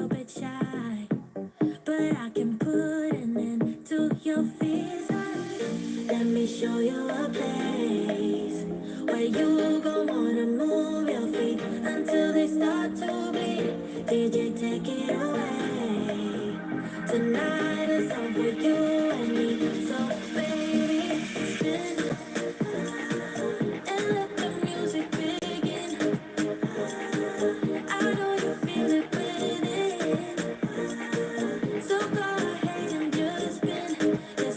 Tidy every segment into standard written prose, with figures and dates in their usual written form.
little bit shy, but I can put an end to your fears. Let me show you a place where you gon' wanna move your feet until they start to bleed. DJ, take it away. Tonight is all for you and me. So baby, spin and let the music begin. I know you feel it within. So go ahead and just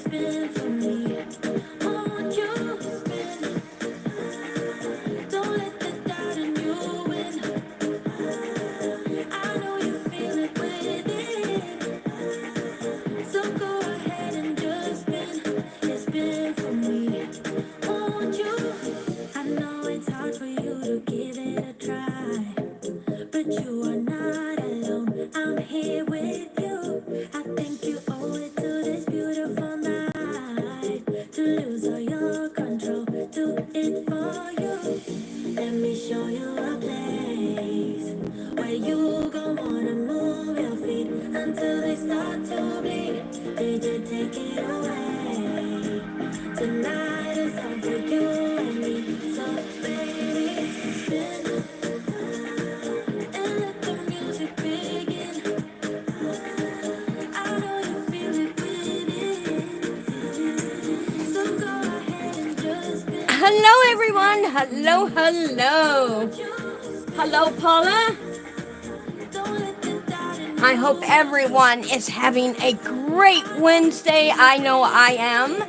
spin for me. Won't you spin? Don't let the doubt in you win. I know you feel it within. So go ahead and just spin for me. Won't you? I know it's hard for you to give it a try, but you are not alone. I'm here with you. I think you owe it to this beautiful night to lose all your control. Do it for you. Let me show you a place where you gon' wanna move your feet until they start to bleed. DJ, take it away. Tonight is all for you and me. So baby, spin and let the music begin. I know you feel it within. So go ahead and just spin. Hello, everyone. Hello. Hello, Paula. Don't let the doubt in I hope everyone is having a great Wednesday. I know I am.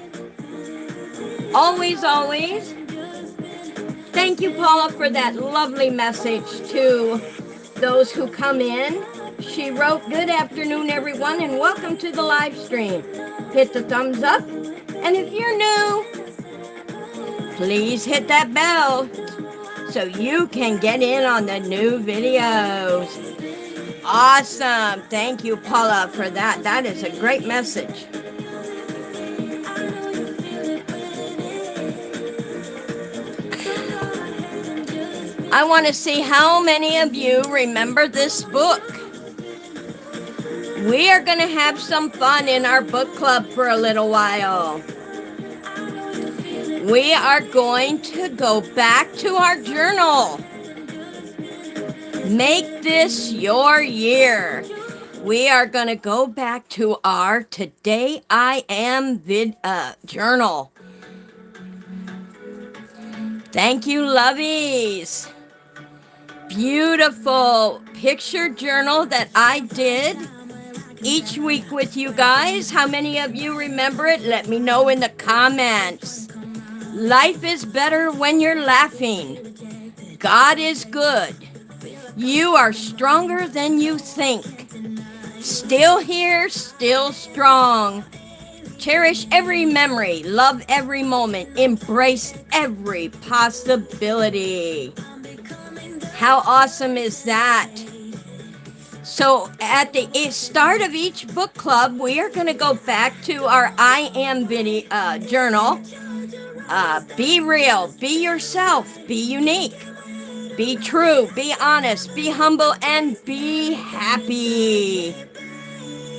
Always. Thank you, Paula, for that lovely message to those who come in. She wrote, "Good afternoon, everyone, and welcome to the live stream. Hit the thumbs up. And if you're new, please hit that bell so you can get in on the new videos." Awesome. Thank you, Paula, for that. That is a great message. I want to see how many of you remember this book. We are going to have some fun in our book club for a little while. We are going to go back to our journal. Make this your year. We are going to go back to our Today I Am journal. Thank you, lovies. Beautiful picture journal that I did each week with you guys. How many of you remember it? Let me know in the comments. Life is better when you're laughing. God is good. You are stronger than you think. Still here, still strong. Cherish every memory, love every moment, embrace every possibility. How awesome is that? So at the start of each book club, we are going to go back to our I Am journal. Be real, be yourself, be unique, be true, be honest, be humble, and be happy.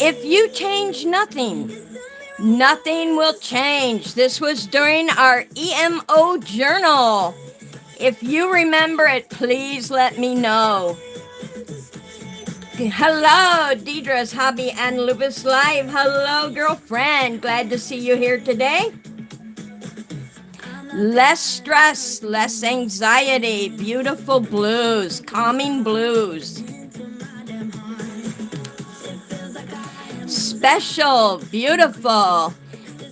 If you change nothing, nothing will change. This was during our EMO journal. If you remember it, please let me know. Hello, Deidre's Hobby and Lupus Live. Hello, girlfriend. Glad to see you here today. Less stress, less anxiety, beautiful blues, calming blues. Special, beautiful.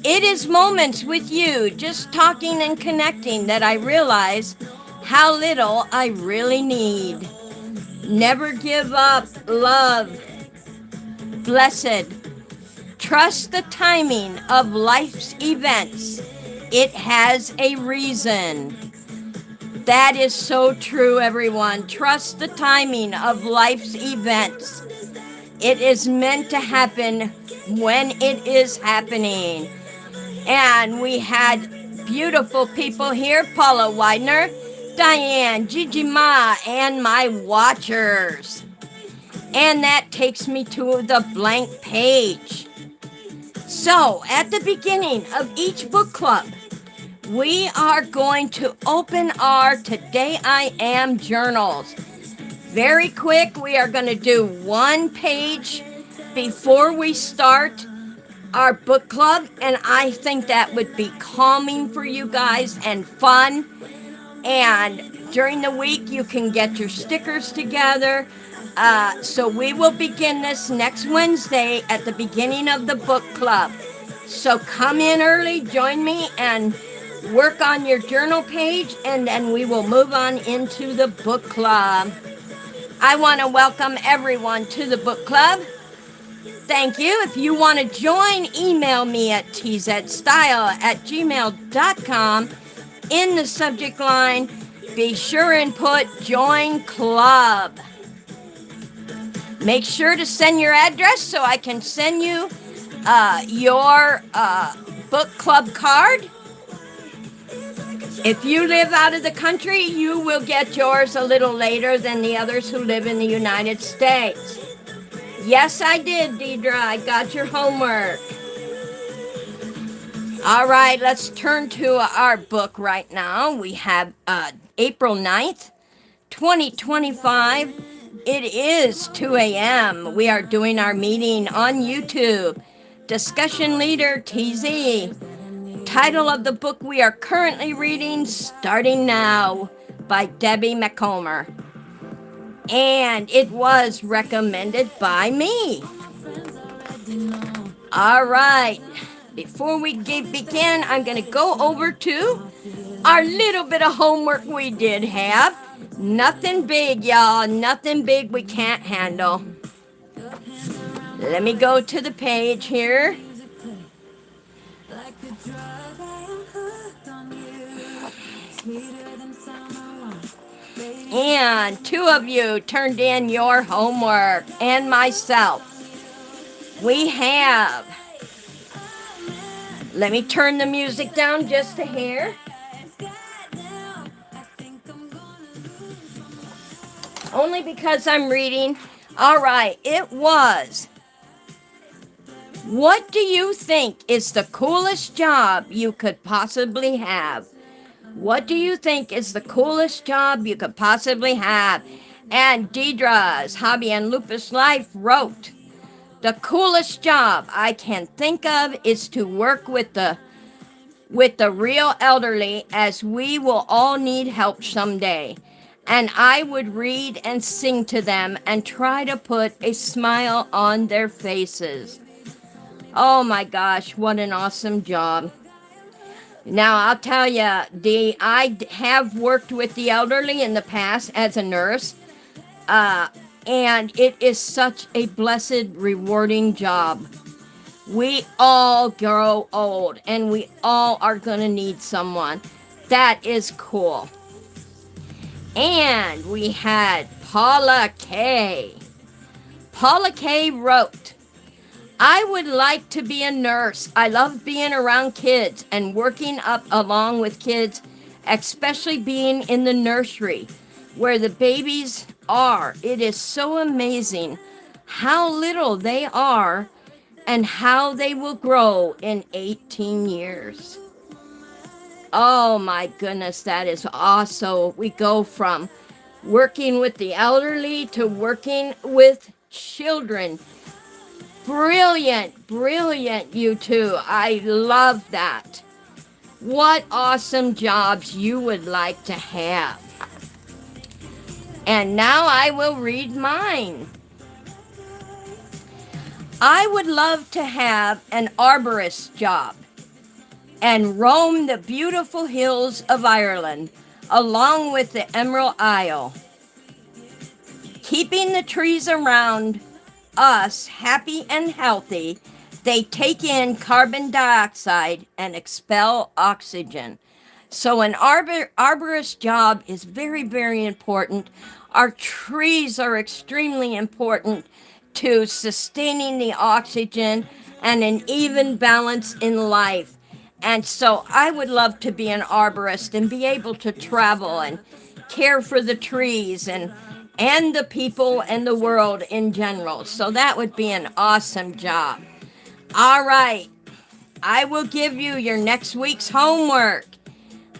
It is moments with you, just talking and connecting, that I realize how little I really need. Never give up, love. Blessed. Trust the timing of life's events. It has a reason. That is so true, everyone. Trust the timing of life's events. It is meant to happen when it is happening. And we had beautiful people here, Paula Widener, Diane, Gigi Ma, and my watchers. And that takes me to the blank page. So, at the beginning of each book club, we are going to open our Today I Am journals. Very quick, we are going to do one page before we start our book club, and I think that would be calming for you guys and fun. And during the week, you can get your stickers together. So we will begin this next Wednesday at the beginning of the book club. So come in early, join me, and work on your journal page, and then we will move on into the book club. I want to welcome everyone to the book club. Thank you. If you want to join, email me at tzstyle@gmail.com. In the subject line, be sure and put Join Club. Make sure to send your address so I can send you your book club card. If you live out of the country, you will get yours a little later than the others who live in the United States. Yes, I did, Deidre. I got your homework. All right, let's turn to our book right now. We have April 9th, 2025. It is 2 a.m. We are doing our meeting on YouTube. Discussion leader, TZED. Title of the book we are currently reading, Starting Now, by Debbie McComber. And it was recommended by me. All right. Before we begin, I'm going to go over to our little bit of homework we did have. Nothing big, y'all. Nothing big we can't handle. Let me go to the page here. And two of you turned in your homework, and myself. We have... Let me turn the music down just a hair. Only because I'm reading. All right, it was. What do you think is the coolest job you could possibly have? What do you think is the coolest job you could possibly have? And Deidre's Hobby and Lupus Life wrote, the coolest job I can think of is to work with the real elderly, as we will all need help someday. And I would read and sing to them and try to put a smile on their faces. Oh my gosh, what an awesome job. Now, I'll tell you, I have worked with the elderly in the past as a nurse, and it is such a blessed, rewarding job. We all grow old, and we all are going to need someone. That is cool. And we had Paula K. Paula K. wrote, I would like to be a nurse. I love being around kids and working up along with kids, especially being in the nursery where the babies are. It is so amazing how little they are and how they will grow in 18 years. Oh my goodness, that is awesome. We go from working with the elderly to working with children. Brilliant, brilliant, you two. I love that. What awesome jobs you would like to have. And now I will read mine. I would love to have an arborist job and roam the beautiful hills of Ireland along with the Emerald Isle, keeping the trees around us happy and healthy. They take in carbon dioxide and expel oxygen. So an arborist job is very, very important. Our trees are extremely important to sustaining the oxygen and an even balance in life. And so I would love to be an arborist and be able to travel and care for the trees and and the people and the world in general. So that would be an awesome job. All right. I will give you your next week's homework.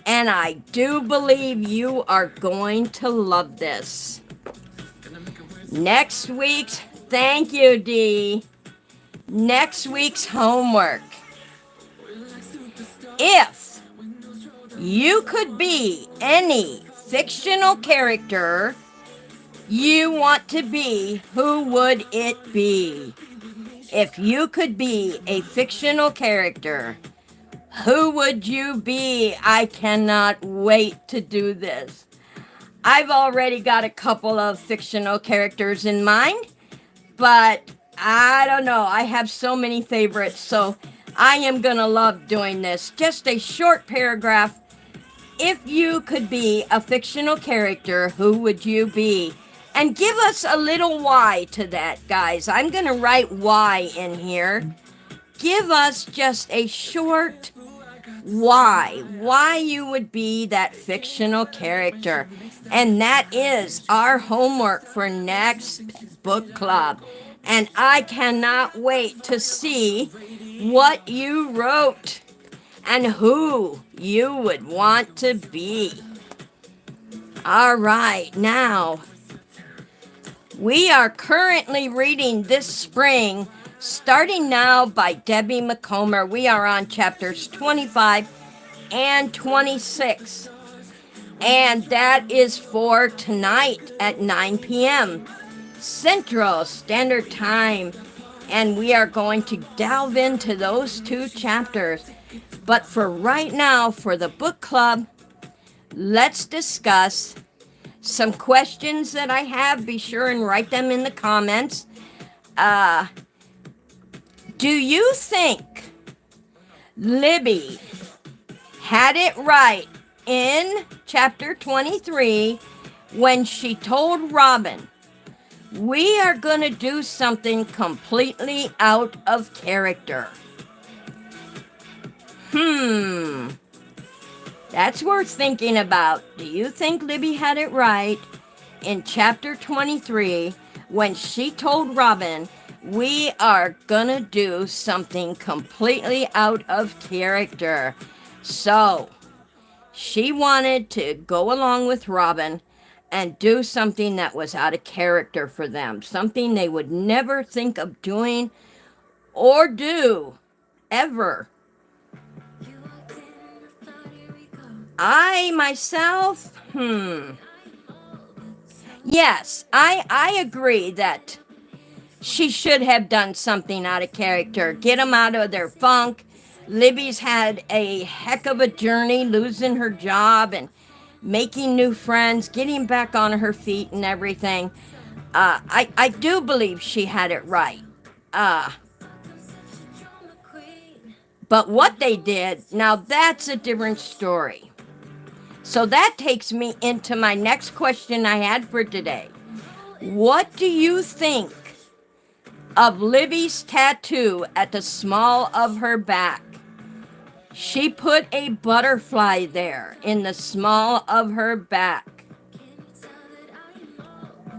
And I do believe you are going to love this. Next week's, thank you, Dee. Next week's homework. If you could be any fictional character you want to be, who would it be? If you could be a fictional character, who would you be? I cannot wait to do this. I've already got a couple of fictional characters in mind, but I don't know. I have so many favorites, so I am going to love doing this. Just a short paragraph. If you could be a fictional character, who would you be? And give us a little why to that, guys. I'm going to write why in here. Give us just a short why you would be that fictional character. And that is our homework for next book club. And I cannot wait to see what you wrote and who you would want to be. All right, now we are currently reading this spring Starting Now by Debbie McComber. We are on chapters 25 and 26. And that is for tonight at 9 p.m. Central Standard Time. And we are going to delve into those two chapters. But for right now, for the book club, let's discuss some questions that I have. Be sure and write them in the comments. Do you think Libby had it right in chapter 23 when she told Robin, we are going to do something completely out of character? That's worth thinking about. Do you think Libby had it right in chapter 23 when she told Robin, we are gonna do something completely out of character? So, she wanted to go along with Robin and do something that was out of character for them. Something they would never think of doing or do, ever. I, myself, yes, I agree that she should have done something out of character. Get them out of their funk. Libby's had a heck of a journey, losing her job and making new friends, getting back on her feet and everything. I do believe she had it right. But what they did, now that's a different story. So that takes me into my next question I had for today. What do you think of Libby's tattoo at the small of her back? She put a butterfly there in the small of her back.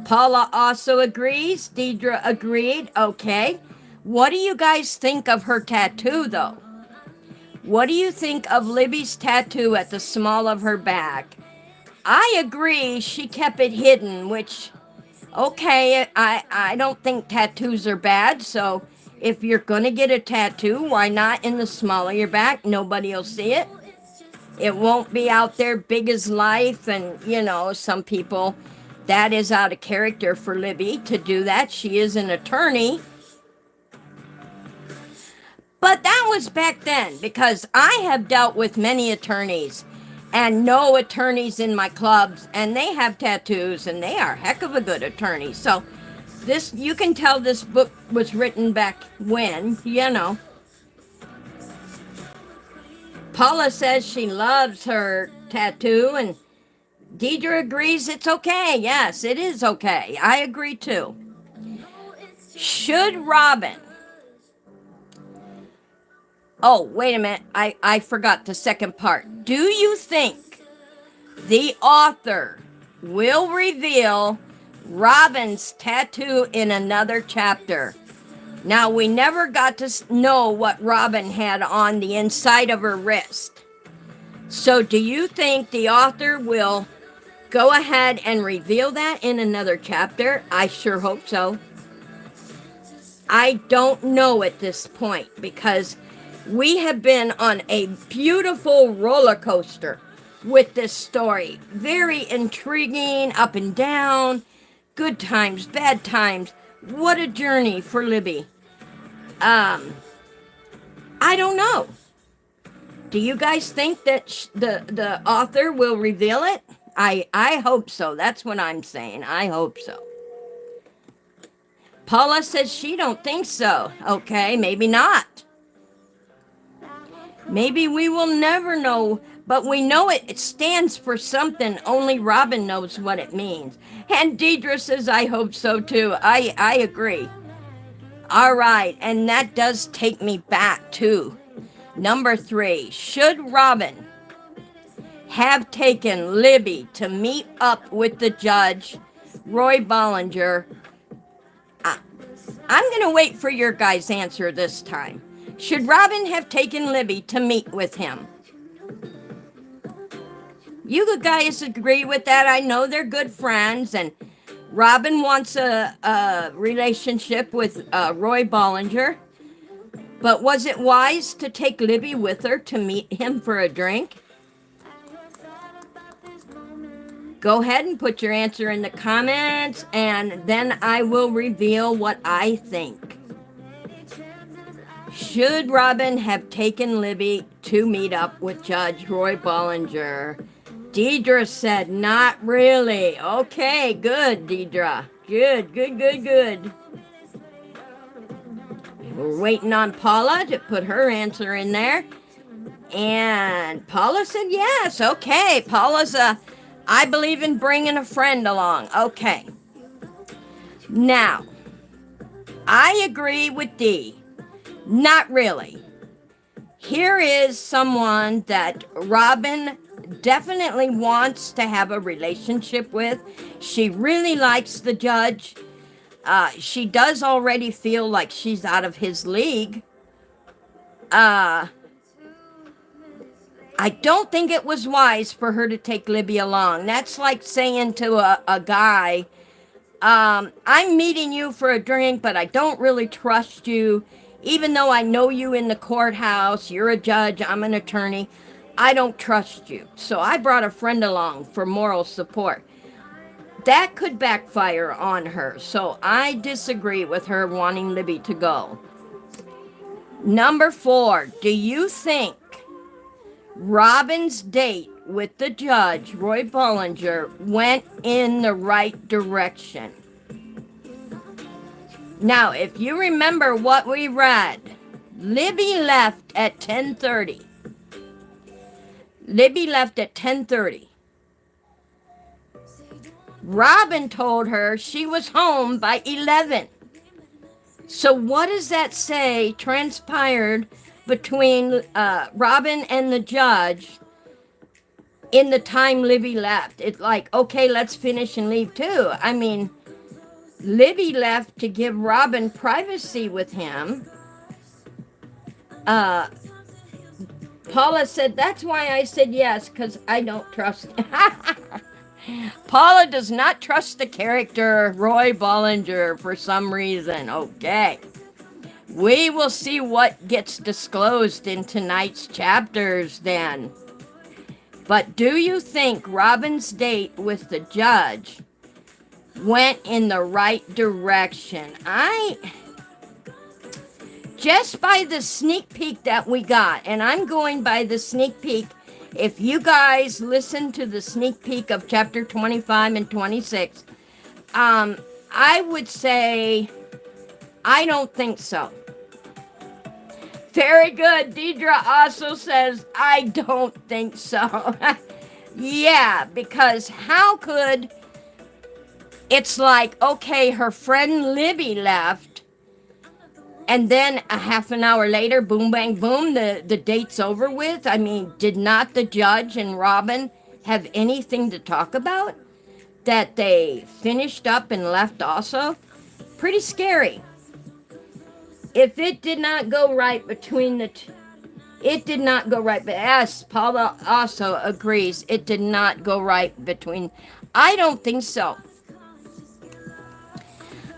Paula also agrees. Deidre agreed. Okay. What do you guys think of her tattoo, though? What do you think of Libby's tattoo at the small of her back? I agree. She kept it hidden, which, okay, I don't think tattoos are bad. So if you're going to get a tattoo, why not in the small of your back? Nobody will see it. It won't be out there big as life. And, you know, some people, that is out of character for Libby to do that. She is an attorney. But that was back then, because I have dealt with many attorneys and know attorneys in my clubs, and they have tattoos, and they are heck of a good attorneys. So this, you can tell this book was written back when, you know. Paula says she loves her tattoo, and Deidre agrees it's okay. Yes, it is okay. I agree too. Should Robin... Oh, wait a minute. I forgot the second part. Do you think the author will reveal Robin's tattoo in another chapter. Now, we never got to know what Robin had on the inside of her wrist. So do you think the author will go ahead and reveal that in another chapter? I sure hope so. I don't know at this point because we have been on a beautiful roller coaster with this story. Very intriguing, up and down, good times, bad times. What a journey for Libby. I don't know. Do you guys think that the author will reveal it? I hope so. That's what I'm saying. I hope so. Paula says she don't think so. Okay, maybe not. Maybe we will never know, but we know it stands for something. Only Robin knows what it means. And Deidre says, I hope so too. I agree. All right, and that does take me back to number 3. Should Robin have taken Libby to meet up with the judge, Roy Bollinger? I'm going to wait for your guys' answer this time. Should Robin have taken Libby to meet with him? You guys agree with that? I know they're good friends, and Robin wants a relationship with Roy Bollinger. But was it wise to take Libby with her to meet him for a drink? Go ahead and put your answer in the comments, and then I will reveal what I think. Should Robin have taken Libby to meet up with Judge Roy Bollinger? Deidre said, not really. Okay, good, Deidre. Good. We're waiting on Paula to put her answer in there. And Paula said yes. Okay, Paula's I believe in bringing a friend along. Okay. Now, I agree with Dee. Not really. Here is someone that Robin definitely wants to have a relationship with. She really likes the judge. She does already feel like she's out of his league. I don't think it was wise for her to take Libby along. That's like saying to a guy, I'm meeting you for a drink, but I don't really trust you. Even though I know you in the courthouse, you're a judge, I'm an attorney, I don't trust you. So I brought a friend along for moral support. That could backfire on her. So I disagree with her wanting Libby to go. Number 4, do you think Robin's date with the judge, Roy Bollinger, went in the right direction? Now, if you remember what we read, Libby left at 10:30. Robin told her she was home by 11. So what does that say transpired between Robin and the judge in the time Libby left? It's like, okay, let's finish and leave too. I mean, Libby left to give Robin privacy with him. Paula said, that's why I said yes, because I don't trust. Paula does not trust the character Roy Bollinger for some reason. Okay. We will see what gets disclosed in tonight's chapters then. But do you think Robin's date with the judge went in the right direction? Just by the sneak peek that we got, and I'm going by the sneak peek. If you guys listen to the sneak peek of chapter 25 and 26, I would say I don't think so. Very good. Deidre also says, I don't think so. Yeah, because how could... It's like, okay, her friend Libby left, and then a half an hour later, boom, bang, boom, the date's over with. I mean, did not the judge and Robin have anything to talk about? that they finished up and left also. Pretty scary. If it did not go right between the two, it did not go right. But yes, Paula also agrees it did not go right between. I don't think so.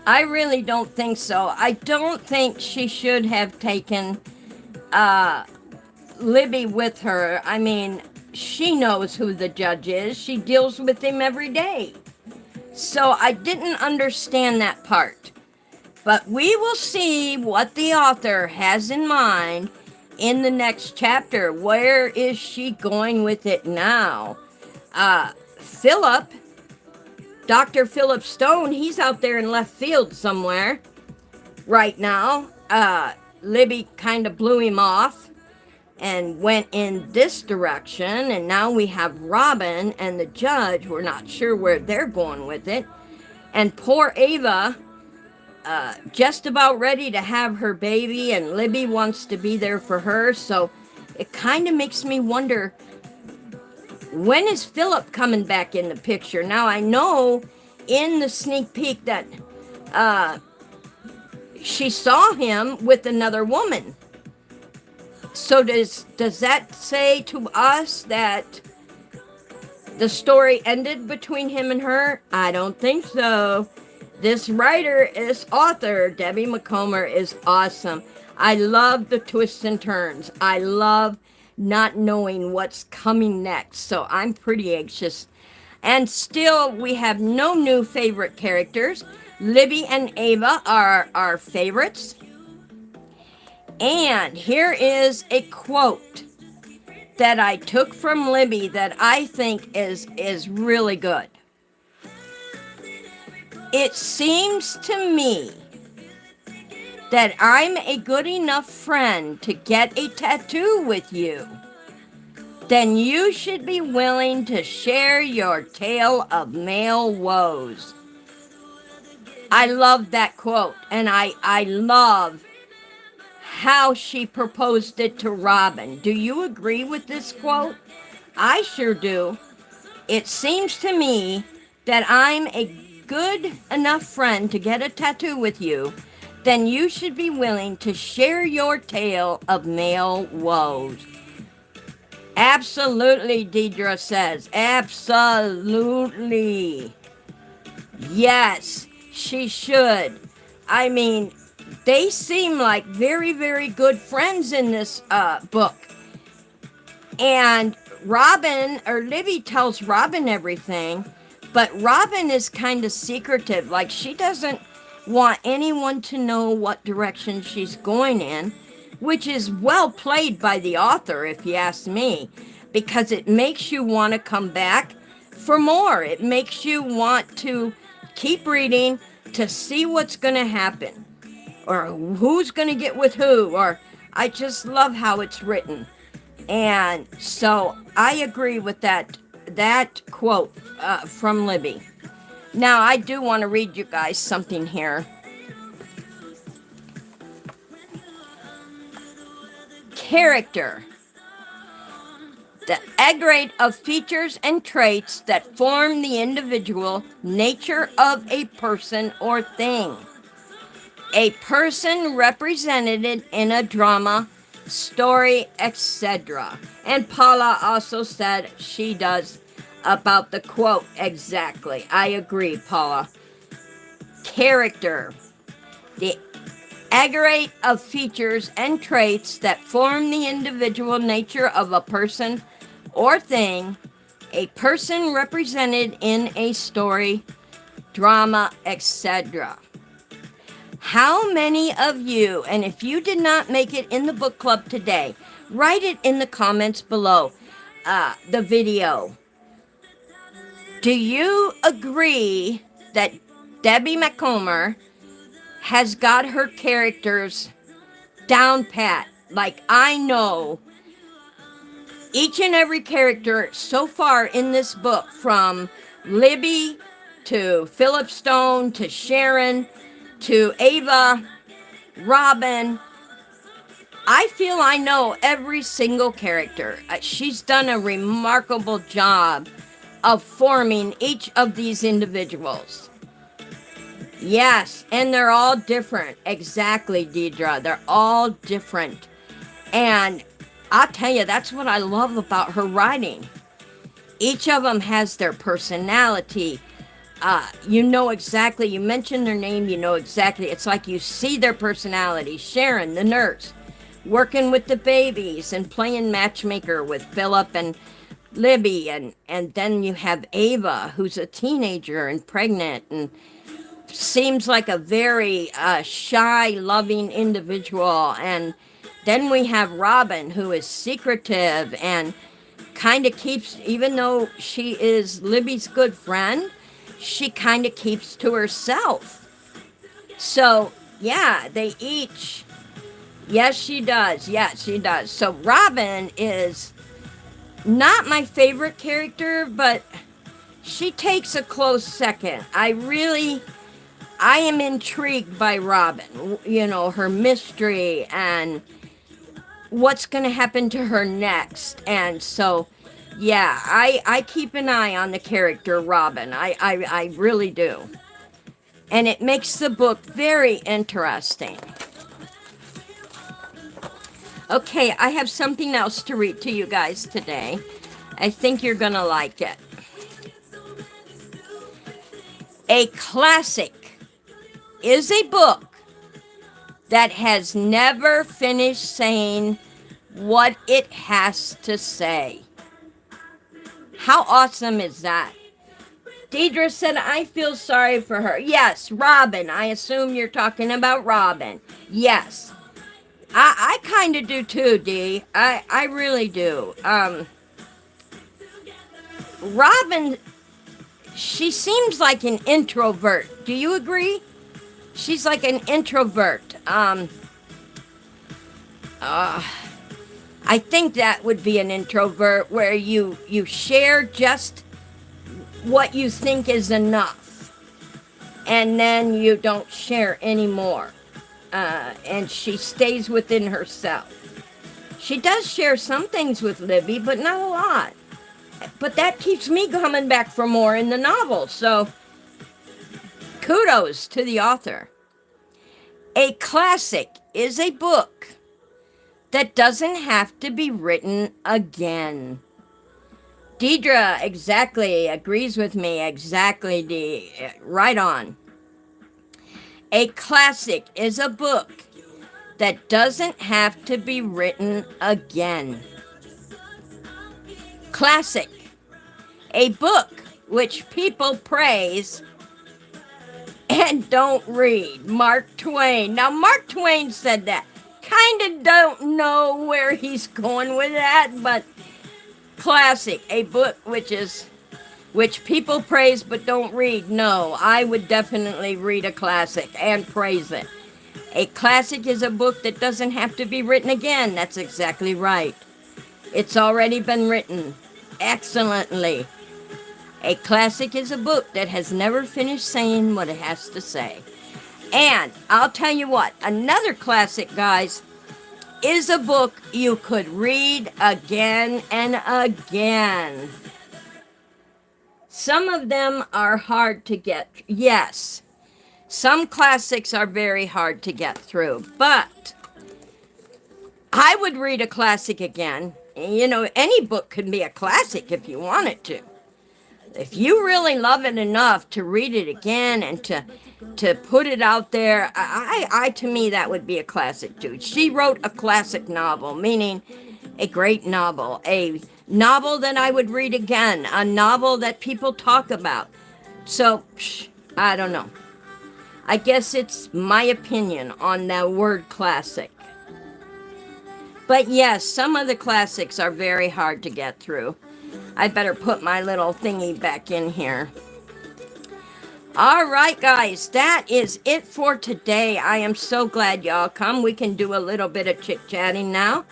I really don't think so. I don't think she should have taken Libby with her. I mean, she knows who the judge is. She deals with him every day. So I didn't understand that part. But we will see what the author has in mind in the next chapter. Where is she going with it now? Philip, Dr. Philip Stone, he's out there in left field somewhere right now. Libby kind of blew him off and went in this direction, and now we have Robin and the judge. We're not sure where they're going with it. And poor Ava, just about ready to have her baby, and Libby wants to be there for her. So it kind of makes me wonder, when is Philip coming back in the picture? Now, I know in the sneak peek that she saw him with another woman. So does that say to us that the story ended between him and her? I don't think so. This writer, this author, Debbie McComber, is awesome. I love the twists and turns. I love not knowing what's coming next. So I'm pretty anxious. And still, we have no new favorite characters. Libby and Ava are our favorites. And here is a quote that I took from Libby that I think is really good. It seems to me that I'm a good enough friend to get a tattoo with you. Then you should be willing to share your tale of male woes. I love that quote, and I love how she proposed it to Robin. Do you agree with this quote? I sure do. It seems to me that I'm a good enough friend to get a tattoo with you, then you should be willing to share your tale of male woes. Absolutely, Deidre says. Absolutely. Yes, she should. I mean, they seem like very, very good friends in this book. And Robin, or Libby tells Robin everything, but Robin is kind of secretive. Like, she doesn't want anyone to know what direction she's going in, which is well played by the author, if you ask me, because it makes you want to come back for more. It makes you want to keep reading to see what's going to happen, or who's going to get with who, or I just love how it's written. And so I agree with that quote from Libby. Now, I do want to read you guys something here. Character. The aggregate of features and traits that form the individual nature of a person or thing. A person represented in a drama, story, etc. And Paula also said she does about the quote exactly. I agree, Paula. Character. The aggregate of features and traits that form the individual nature of a person or thing. A person represented in a story, drama, etc. How many of you, and if you did not make it in the book club today, write it in the comments below the video. Do you agree that Debbie McComber has got her characters down pat? Like, I know each and every character so far in this book, from Libby to Philip Stone to Sharon to Ava, Robin. I feel I know every single character. She's done a remarkable job of forming each of these individuals. Yes, and they're all different. Exactly, Deidre. They're all different. And I'll tell you, that's what I love about her writing. Each of them has their personality. You know exactly, you mention their name, you know exactly. It's like you see their personality. Sharon, the nurse, working with the babies and playing matchmaker with Philip and Libby. And then you have Ava, who's a teenager and pregnant and seems like a very shy, loving individual. And then we have Robin, who is secretive and kind of keeps, even though she is Libby's good friend, she kind of keeps to herself. So, yeah, they each, yes, she does. Yes, she does. So Robin is not my favorite character, but she takes a close second. I am intrigued by Robin, you know, her mystery and what's going to happen to her next. And so, yeah, I keep an eye on the character Robin. I really do. And it makes the book very interesting. Okay, I have something else to read to you guys today. I think you're going to like it. A classic is a book that has never finished saying what it has to say. How awesome is that? Deidre said, I feel sorry for her. Yes, Robin. I assume you're talking about Robin. Yes. I kind of do too, Dee. I really do. Robin, she seems like an introvert. Do you agree? She's like an introvert. I think that would be an introvert where you share just what you think is enough, and then you don't share anymore. And she stays within herself. She does share some things with Libby, but not a lot. But that keeps me coming back for more in the novel. So kudos to the author. A classic is a book that doesn't have to be written again. Deidre exactly agrees with me. Exactly, Dee. Right on. A classic is a book that doesn't have to be written again. Classic. A book which people praise and don't read. Mark Twain. Now, Mark Twain said that. Kind of don't know where he's going with that, but classic. A book which people praise but don't read. No, I would definitely read a classic and praise it. A classic is a book that doesn't have to be written again. That's exactly right. It's already been written excellently. A classic is a book that has never finished saying what it has to say. And I'll tell you what, another classic, guys, is a book you could read again and again. Some of them are hard to get. Yes, some classics are very hard to get through, but I would read a classic again. You know, any book can be a classic if you want it to. If you really love it enough to read it again and to put it out there, to me, that would be a classic too. She wrote a classic novel, meaning a great novel, a novel that I would read again, a novel that people talk about. So, I don't know. I guess it's my opinion on that word classic. But yes, some of the classics are very hard to get through. I better put my little thingy back in here. All right, guys, that is it for today. I am so glad y'all come. We can do a little bit of chit-chatting now.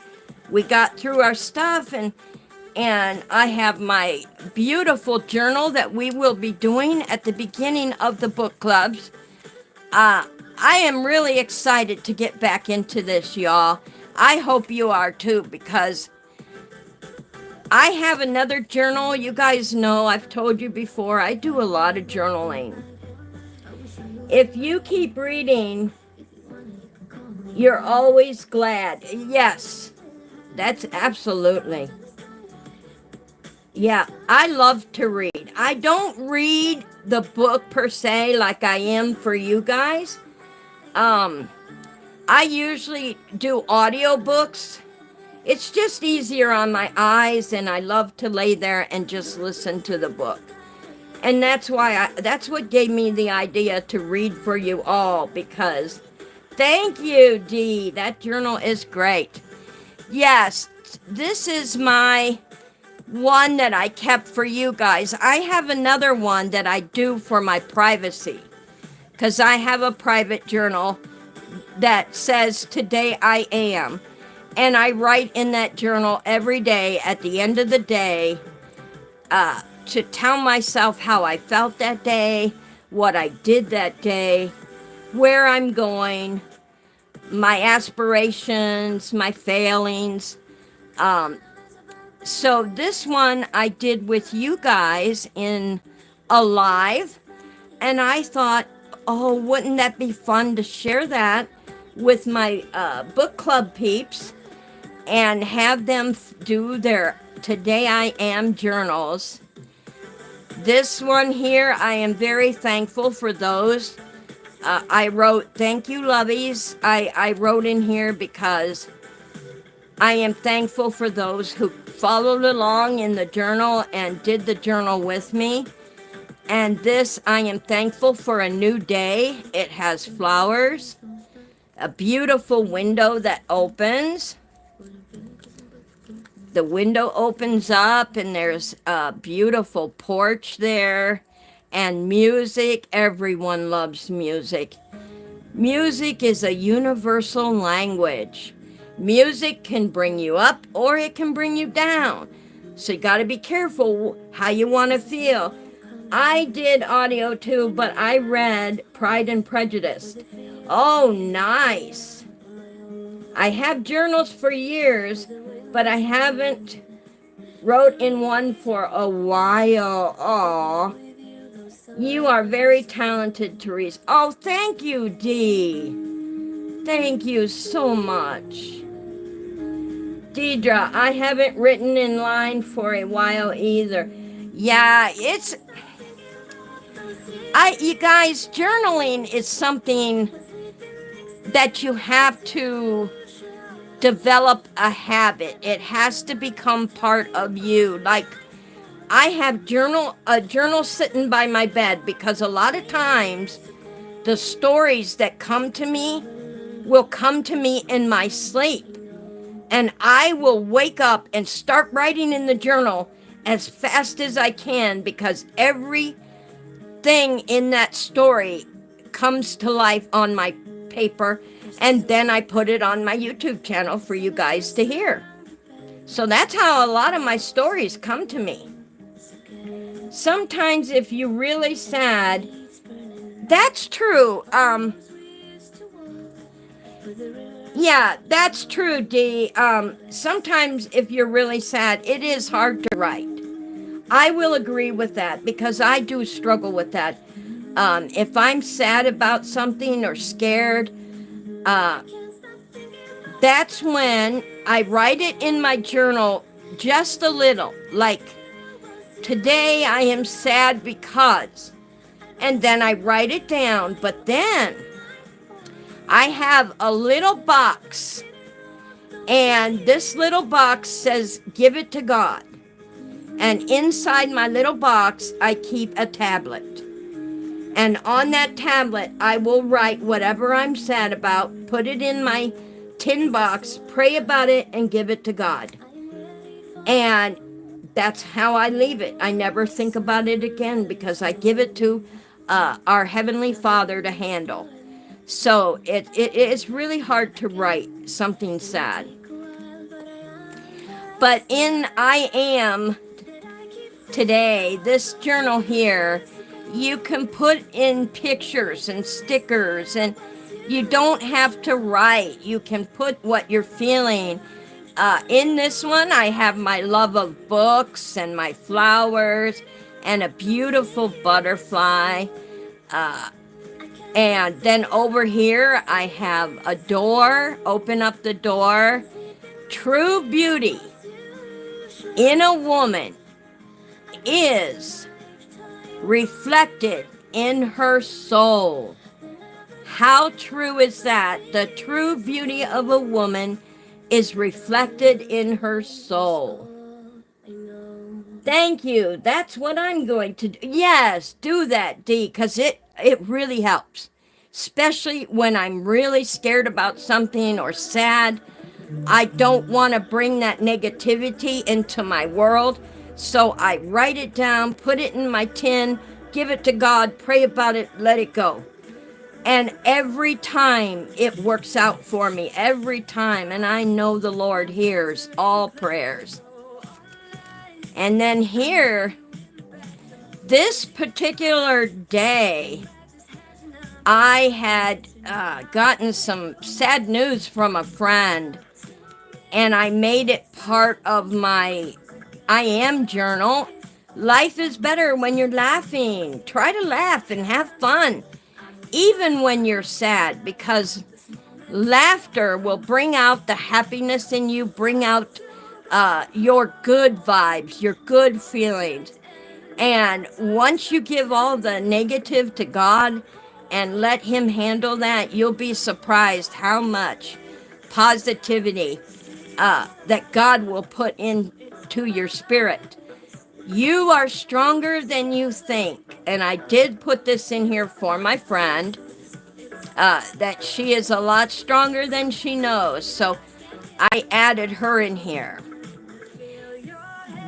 We got through our stuff, and I have my beautiful journal that we will be doing at the beginning of the book clubs. I am really excited to get back into this, y'all. I hope you are too, because I have another journal. You guys know, I've told you before, I do a lot of journaling. If you keep reading, you're always glad. Yes, that's absolutely. Yeah, I love to read. I don't read the book per se like I am for you guys. I usually do audiobooks. It's just easier on my eyes, and I love to lay there and just listen to the book. And that's why that's what gave me the idea to read for you all, because thank you, Dee. That journal is great. Yes, this is my one that I kept for you guys. I have another one that I do for my privacy, because I have a private journal that says today I am. And I write in that journal every day at the end of the day to tell myself how I felt that day, what I did that day, where I'm going, my aspirations, my failings. So this one I did with you guys in a live, and I thought, oh, wouldn't that be fun to share that with my book club peeps and have them do their Today I Am journals. This one here, I am very thankful for those. I wrote, thank you, lovies. I wrote in here because I am thankful for those who followed along in the journal and did the journal with me. And this, I am thankful for a new day. It has flowers, a beautiful window that opens. The window opens up and there's a beautiful porch there, and music. Everyone loves music. Music is a universal language. Music can bring you up or it can bring you down. So you got to be careful how you want to feel. I did audio too, but I read Pride and Prejudice. Oh, nice. I have journals for years, but I haven't wrote in one for a while. Aw. You are very talented, Therese. Oh, thank you, Dee. Thank you so much. Deidre, I haven't written in line for a while either. Yeah, you guys, journaling is something that you have to develop a habit. It has to become part of you. Like, I have a journal sitting by my bed because a lot of times the stories that come to me will come to me in my sleep. And I will wake up and start writing in the journal as fast as I can, because everything in that story comes to life on my paper, and then I put it on my YouTube channel for you guys to hear. So that's how a lot of my stories come to me. Sometimes if you're really sad, that's true. Yeah, that's true, Dee. Sometimes if you're really sad, it is hard to write. I will agree with that because I do struggle with that. If I'm sad about something or scared, that's when I write it in my journal just a little, like, today I am sad because, and then I write it down. But then I have a little box, and this little box says, give it to God. And inside my little box, I keep a tablet. And on that tablet, I will write whatever I'm sad about, put it in my tin box, pray about it, and give it to God. And that's how I leave it. I never think about it again because I give it to our Heavenly Father to handle. So it is really hard to write something sad. But in I Am Today, this journal here, you can put in pictures and stickers, and you don't have to write. You can put what you're feeling. In this one, I have my love of books and my flowers and a beautiful butterfly. And then over here, I have a door. Open up the door. True beauty in a woman is reflected in her soul. How true is that? The true beauty of a woman is reflected in her soul. Thank you. That's what I'm going to do. Yes, do that, Dee, because it really helps. Especially when I'm really scared about something or sad. I don't want to bring that negativity into my world. So I write it down, put it in my tin, give it to God, pray about it, let it go. And every time it works out for me, every time. And I know the Lord hears all prayers. And then here, this particular day, I had gotten some sad news from a friend, and I made it part of my I Am journal. Life is better when you're laughing. Try to laugh and have fun, even when you're sad, because laughter will bring out the happiness in you, bring out your good vibes, your good feelings. And once you give all the negative to God and let Him handle that, you'll be surprised how much positivity that God will put into your spirit. You are stronger than you think. And I did put this in here for my friend, that she is a lot stronger than she knows. So I added her in here.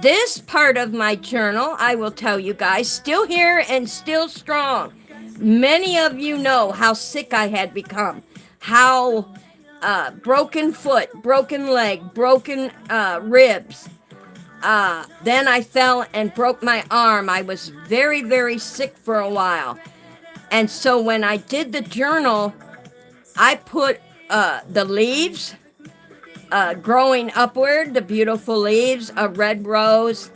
This part of my journal, I will tell you guys, still here and still strong. Many of you know how sick I had become, how broken foot, broken leg, broken ribs. Then I fell and broke my arm. I was very, very sick for a while. And so when I did the journal, I put the leaves growing upward, the beautiful leaves, a red rose,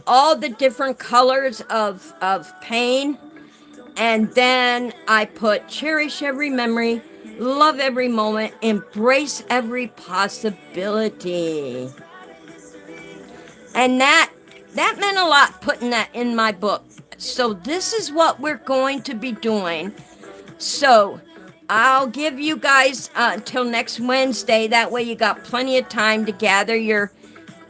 all the different colors of pain. And then I put cherish every memory, love every moment, embrace every possibility. And that meant a lot, putting that in my book. So this is what we're going to be doing. So I'll give you guys until next Wednesday. That way you got plenty of time to gather your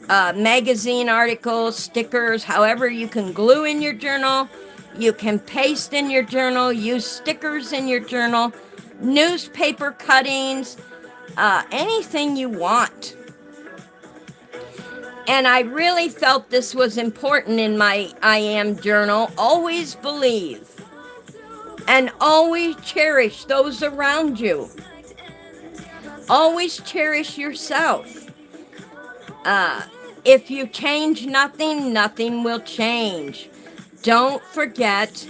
magazine articles, stickers, however you can glue in your journal. You can paste in your journal, use stickers in your journal, newspaper cuttings, anything you want. And I really felt this was important in my I Am journal. Always believe. And always cherish those around you. Always cherish yourself. If you change nothing, nothing will change. Don't forget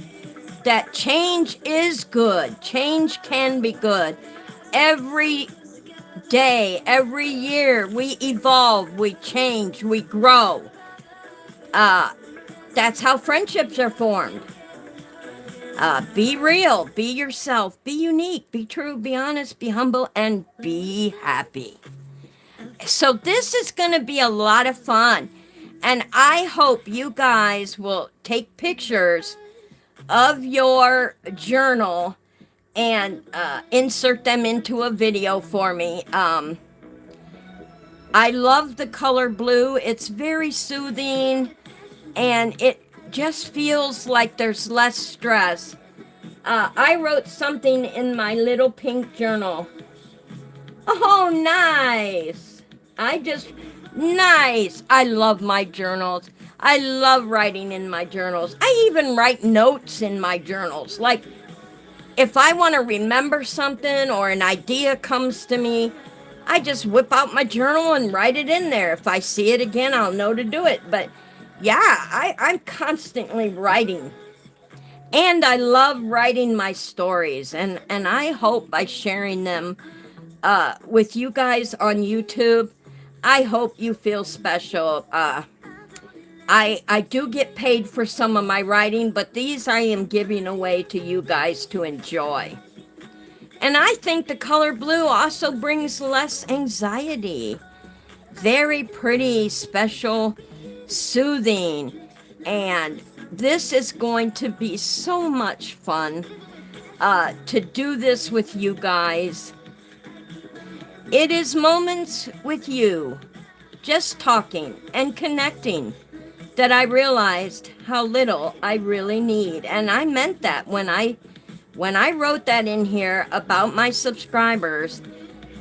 that change is good. Change can be good. Every day, every year, we evolve, we change, we grow. That's how friendships are formed. Be real, be yourself, be unique, be true, be honest, be humble, and be happy. So this is going to be a lot of fun. And I hope you guys will take pictures of your journal and insert them into a video for me. I love the color blue. It's very soothing, and it just feels like there's less stress. I wrote something in my little pink journal. Oh, nice. Nice. I love my journals. I love writing in my journals. I even write notes in my journals. Like, if I want to remember something or an idea comes to me, I just whip out my journal and write it in there. If I see it again, I'll know to do it. But yeah, I'm constantly writing. And I love writing my stories. And I hope by sharing them with you guys on YouTube, I hope you feel special. I do get paid for some of my writing, but these I am giving away to you guys to enjoy. And I think the color blue also brings less anxiety. Very pretty, special, soothing, and this is going to be so much fun to do this with you guys. It is moments with you, just talking and connecting, that I realized how little I really need. And I meant that when I wrote that in here about my subscribers.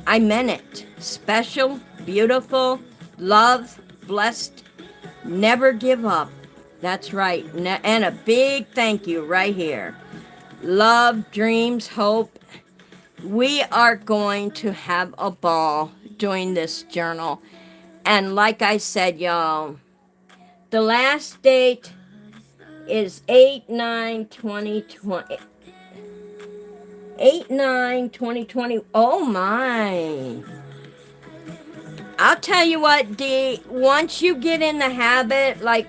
I meant it. Special, beautiful, love, blessed, never give up. That's right. And a big thank you right here. Love, dreams, hope. We are going to have a ball doing this journal. And like I said, y'all, the last date is 8/9/2020. 8/9/2020. Oh my. I'll tell you what, Dee, once you get in the habit, like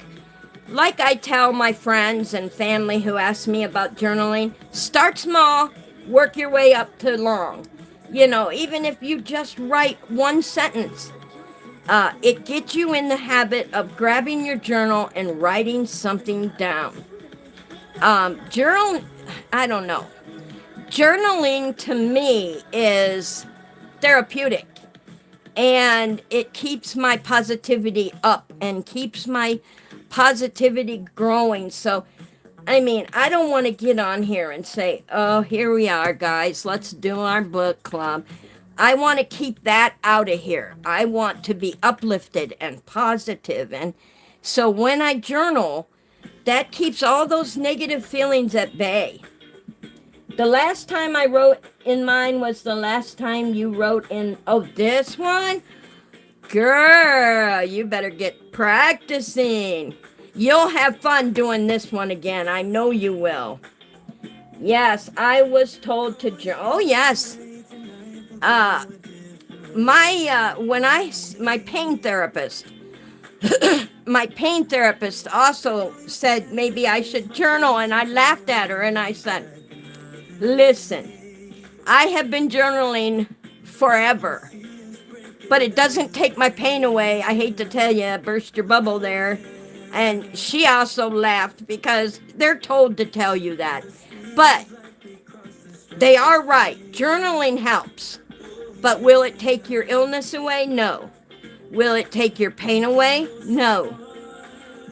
I tell my friends and family who ask me about journaling, start small, work your way up to long. You know, even if you just write one sentence, it gets you in the habit of grabbing your journal and writing something down. I don't know. Journaling to me is therapeutic, and it keeps my positivity up and keeps my positivity growing. So, I mean, I don't want to get on here and say, oh, here we are, guys, let's do our book club. I want to keep that out of here. I want to be uplifted and positive. And so when I journal, that keeps all those negative feelings at bay. The last time I wrote in mine was the last time you wrote in, oh, this one? Girl, you better get practicing. You'll have fun doing this one again. I know you will. Yes, I was told to oh, yes. My pain therapist, my pain therapist also said maybe I should journal, and I laughed at her and I said, listen, I have been journaling forever, but it doesn't take my pain away. I hate to tell you, I burst your bubble there. And she also laughed because they're told to tell you that. But they are right. Journaling helps. But will it take your illness away? No. Will it take your pain away? No.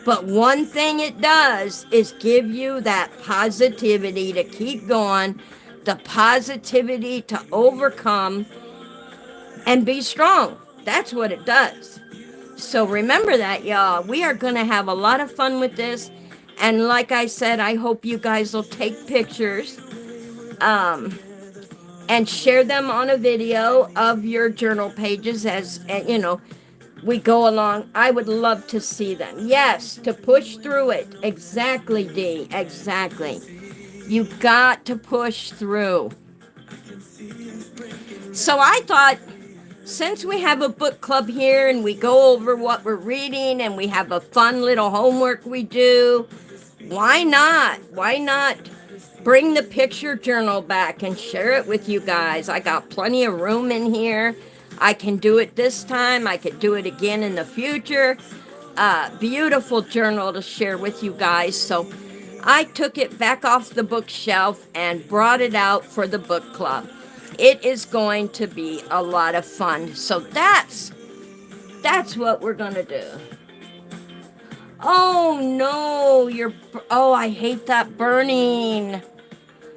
But one thing it does is give you that positivity to keep going, the positivity to overcome and be strong. That's what it does. So remember that, y'all. We are going to have a lot of fun with this. And like I said, I hope you guys will take pictures and share them on a video of your journal pages as, you know, we go along. I would love to see them. Yes, to push through it. Exactly, Dee. Exactly. You got to push through. So I thought, since we have a book club here and we go over what we're reading and we have a fun little homework we do, why not? Why not bring the picture journal back and share it with you guys? I got plenty of room in here. I can do it this time. I could do it again in the future. Beautiful journal to share with you guys. So I took it back off the bookshelf and brought it out for the book club. It is going to be a lot of fun. So that's what we're going to do. Oh, no. I hate that burning.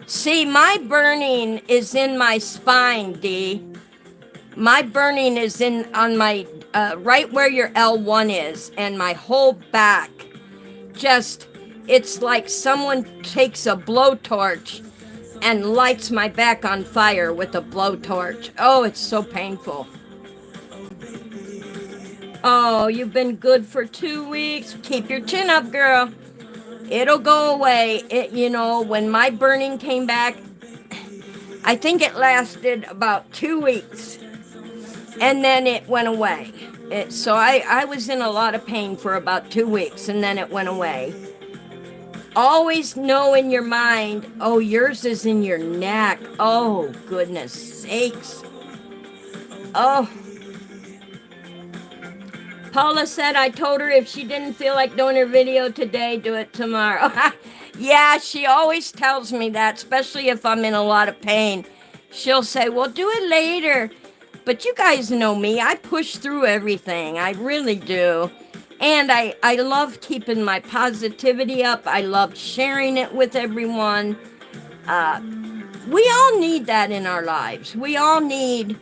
See, my burning is in my spine, Dee. My burning is on my, right where your L1 is, and my whole back. It's like someone takes a blowtorch and lights my back on fire with a blowtorch. Oh, it's so painful. Oh, you've been good for 2 weeks. Keep your chin up, girl. It'll go away. When my burning came back, I think it lasted about 2 weeks. And then it went away. So I was in a lot of pain for about 2 weeks, and then it went away. Always know in your mind, oh, yours is in your neck. Oh, goodness sakes. Oh. Paula said I told her if she didn't feel like doing her video today, do it tomorrow. Yeah, she always tells me that, especially if I'm in a lot of pain. She'll say, well, do it later. But you guys know me. I push through everything. I really do. And I love keeping my positivity up. I love sharing it with everyone. We all need that in our lives. We all need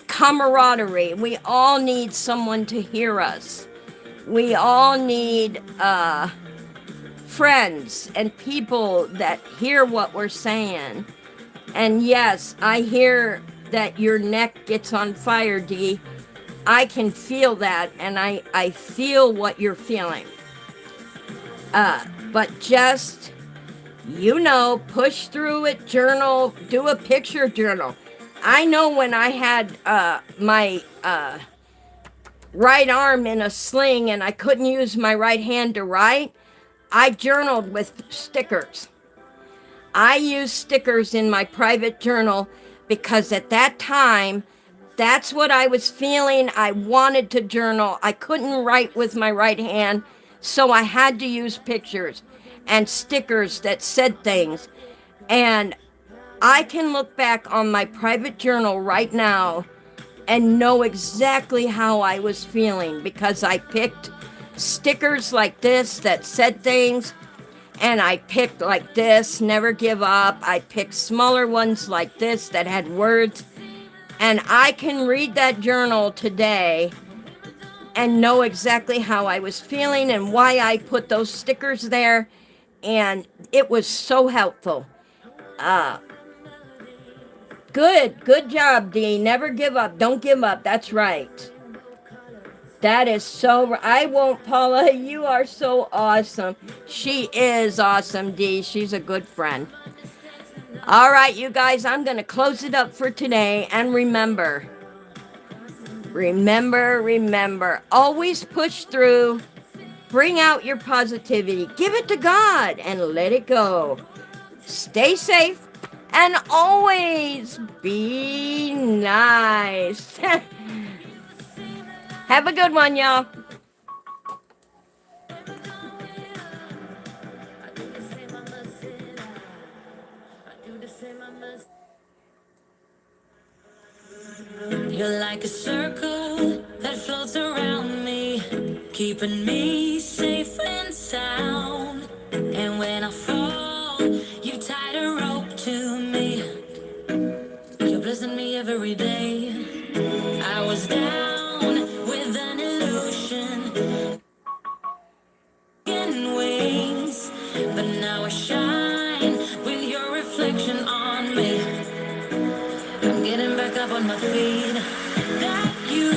camaraderie. We all need someone to hear us. We all need friends and people that hear what we're saying. And yes, I hear that your neck gets on fire, Dee. I can feel that, and I feel what you're feeling. But just, push through it, journal, do a picture journal. I know when I had my right arm in a sling and I couldn't use my right hand to write, I journaled with stickers. I used stickers in my private journal because at that time, that's what I was feeling. I wanted to journal. I couldn't write with my right hand, so I had to use pictures and stickers that said things. And I can look back on my private journal right now and know exactly how I was feeling because I picked stickers like this that said things, and I picked like this, never give up. I picked smaller ones like this that had words, and I can read that journal today and know exactly how I was feeling and why I put those stickers there, and it was so helpful. Good job, Dee. Never give up. Don't give up. That's right. That is so, I won't, Paula. You are so awesome. She is awesome, Dee. She's a good friend. All right, you guys, I'm going to close it up for today. And remember, always push through. Bring out your positivity. Give it to God and let it go. Stay safe and always be nice. Have a good one, y'all. You're like a circle that floats around me, keeping me safe and sound. And when I fall, you tied a rope to me. You're blessing me every day. I was down with an illusion and wings, but now I shine with your reflection on me. I'm getting back up on my feet. That you